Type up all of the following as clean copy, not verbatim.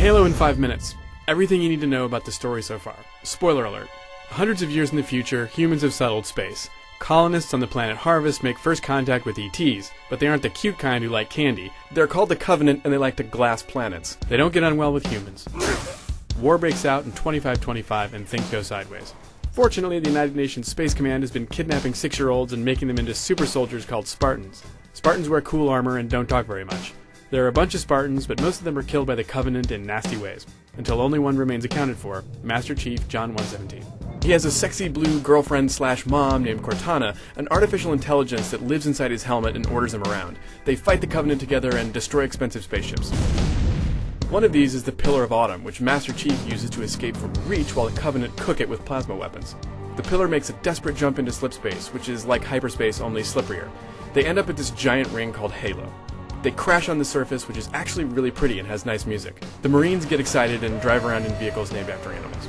Halo in 5 minutes. Everything you need to know about the story so far. Spoiler alert. Hundreds of years in the future, humans have settled space. Colonists on the planet Harvest make first contact with ETs, but they aren't the cute kind who like candy. They're called the Covenant, and they like to glass planets. They don't get on well with humans. War breaks out in 2525, and things go sideways. Fortunately, the United Nations Space Command has been kidnapping 6-year-olds and making them into super soldiers called Spartans. Spartans wear cool armor and don't talk very much. There are a bunch of Spartans, but most of them are killed by the Covenant in nasty ways, until only one remains accounted for, Master Chief John 117. He has a sexy blue girlfriend/mom named Cortana, an artificial intelligence that lives inside his helmet and orders him around. They fight the Covenant together and destroy expensive spaceships. One of these is the Pillar of Autumn, which Master Chief uses to escape from Reach while the Covenant cook it with plasma weapons. The Pillar makes a desperate jump into slipspace, which is like hyperspace, only slipperier. They end up at this giant ring called Halo. They crash on the surface, which is actually really pretty and has nice music. The Marines get excited and drive around in vehicles named after animals.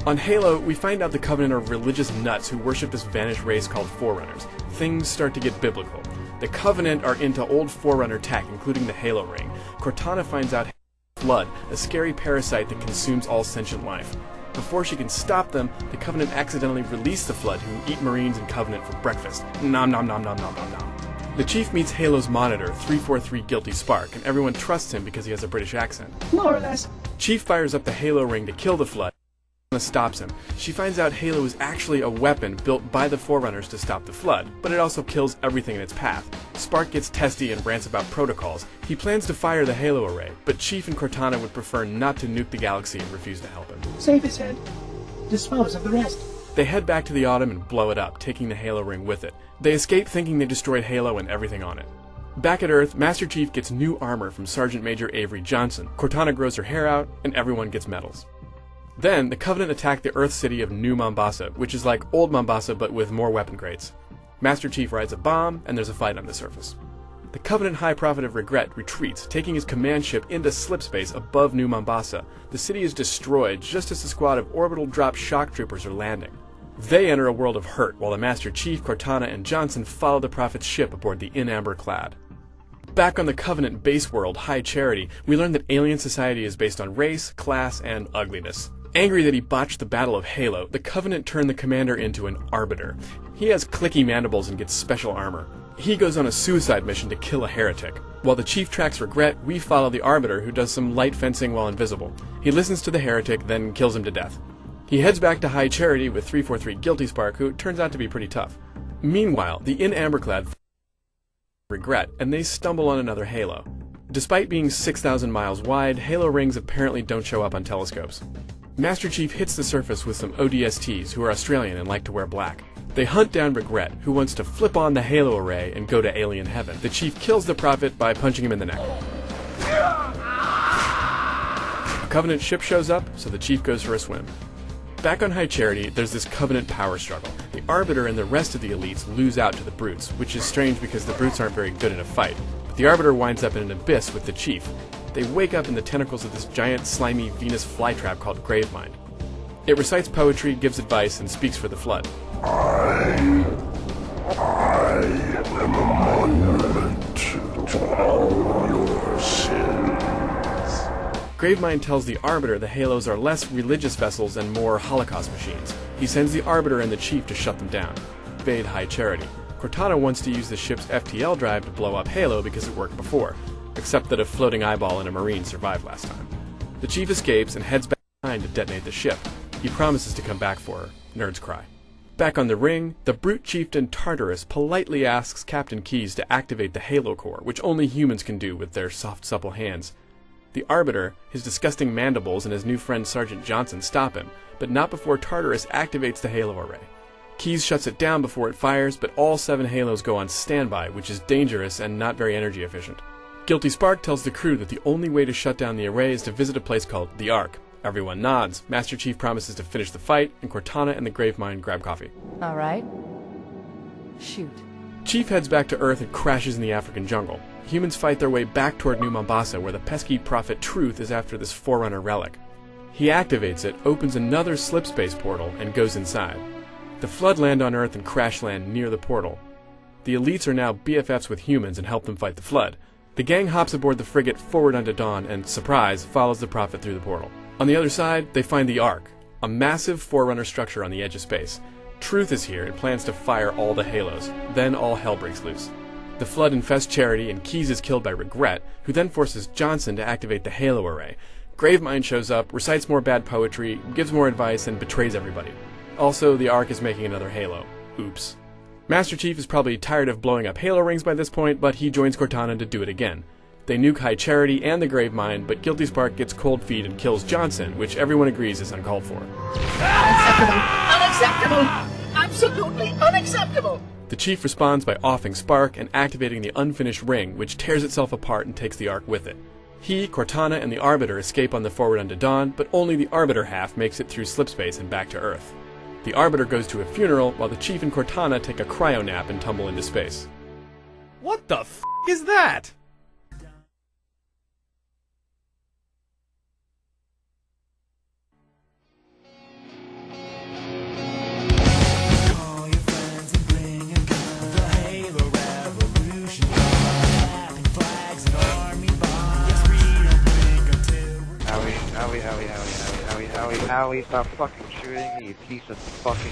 On Halo, we find out the Covenant are religious nuts who worship this vanished race called Forerunners. Things start to get biblical. The Covenant are into old Forerunner tech, including the Halo ring. Cortana finds out Flood, a scary parasite that consumes all sentient life. Before she can stop them, the Covenant accidentally release the Flood, who eat Marines and Covenant for breakfast. Nom nom nom nom nom nom nom. The Chief meets Halo's monitor, 343 Guilty Spark, and everyone trusts him because he has a British accent. More or less. Chief fires up the Halo ring to kill the Flood. Stops him. She finds out Halo is actually a weapon built by the Forerunners to stop the Flood, but it also kills everything in its path. Spark gets testy and rants about protocols. He plans to fire the Halo array, but Chief and Cortana would prefer not to nuke the galaxy and refuse to help him. Save his head. Dispose of the rest. They head back to the Autumn and blow it up, taking the Halo ring with it. They escape thinking they destroyed Halo and everything on it. Back at Earth, Master Chief gets new armor from Sergeant Major Avery Johnson. Cortana grows her hair out, and everyone gets medals. Then, the Covenant attack the Earth city of New Mombasa, which is like old Mombasa but with more weapon crates. Master Chief rides a bomb, and there's a fight on the surface. The Covenant High Prophet of Regret retreats, taking his command ship into slipspace above New Mombasa. The city is destroyed just as a squad of orbital drop shock troopers are landing. They enter a world of hurt, while the Master Chief, Cortana, and Johnson follow the Prophet's ship aboard the In Amber Clad. Back on the Covenant base world, High Charity, we learn that alien society is based on race, class, and ugliness. Angry that he botched the Battle of Halo, the Covenant turned the commander into an Arbiter. He has clicky mandibles and gets special armor. He goes on a suicide mission to kill a heretic. While the Chief tracks Regret, we follow the Arbiter, who does some light fencing while invisible. He listens to the heretic, then kills him to death. He heads back to High Charity with 343 Guilty Spark, who turns out to be pretty tough. Meanwhile, the In Amberclad Regret, and they stumble on another Halo. Despite being 6,000 miles wide, Halo rings apparently don't show up on telescopes. Master Chief hits the surface with some ODSTs who are Australian and like to wear black. They hunt down Regret, who wants to flip on the Halo array and go to alien heaven. The Chief kills the Prophet by punching him in the neck. A Covenant ship shows up, so the Chief goes for a swim. Back on High Charity, there's this Covenant power struggle. The Arbiter and the rest of the elites lose out to the Brutes, which is strange because the Brutes aren't very good in a fight. But the Arbiter winds up in an abyss with the Chief. They wake up in the tentacles of this giant, slimy Venus flytrap called Gravemind. It recites poetry, gives advice, and speaks for the Flood. I am a monument to all your sins. Gravemind tells the Arbiter the Halos are less religious vessels and more Holocaust machines. He sends the Arbiter and the Chief to shut them down. Bade High Charity. Cortana wants to use the ship's FTL drive to blow up Halo because it worked before, except that a floating eyeball and a Marine survived last time. The Chief escapes and heads back behind to detonate the ship. He promises to come back for her. Nerds cry. Back on the ring, the brute chieftain Tartarus politely asks Captain Keyes to activate the Halo core, which only humans can do with their soft, supple hands. The Arbiter, his disgusting mandibles, and his new friend Sergeant Johnson stop him, but not before Tartarus activates the Halo array. Keyes shuts it down before it fires, but all 7 Halos go on standby, which is dangerous and not very energy efficient. Guilty Spark tells the crew that the only way to shut down the array is to visit a place called the Ark. Everyone nods. Master Chief promises to finish the fight, and Cortana and the Gravemind grab coffee. All right. Shoot. Chief heads back to Earth and crashes in the African jungle. Humans fight their way back toward New Mombasa, where the pesky Prophet Truth is after this Forerunner relic. He activates it, opens another slipspace portal, and goes inside. The Flood land on Earth and crash land near the portal. The elites are now BFFs with humans and help them fight the Flood. The gang hops aboard the frigate Forward Unto Dawn and, surprise, follows the Prophet through the portal. On the other side, they find the Ark, a massive Forerunner structure on the edge of space. Truth is here and plans to fire all the Halos. Then all hell breaks loose. The Flood infests Charity and Keyes is killed by Regret, who then forces Johnson to activate the Halo Array. Gravemind shows up, recites more bad poetry, gives more advice, and betrays everybody. Also, the Ark is making another Halo. Oops. Master Chief is probably tired of blowing up Halo rings by this point, but he joins Cortana to do it again. They nuke High Charity and the Gravemind, but Guilty Spark gets cold feet and kills Johnson, which everyone agrees is uncalled for. Unacceptable! Unacceptable! Absolutely unacceptable! The Chief responds by offing Spark and activating the unfinished ring, which tears itself apart and takes the Ark with it. He, Cortana, and the Arbiter escape on the Forward Unto Dawn, but only the Arbiter half makes it through slipspace and back to Earth. The Arbiter goes to a funeral, while the Chief and Cortana take a cryo nap and tumble into space. What the f*** is that? Howie, stop fucking shooting me, you piece of fucking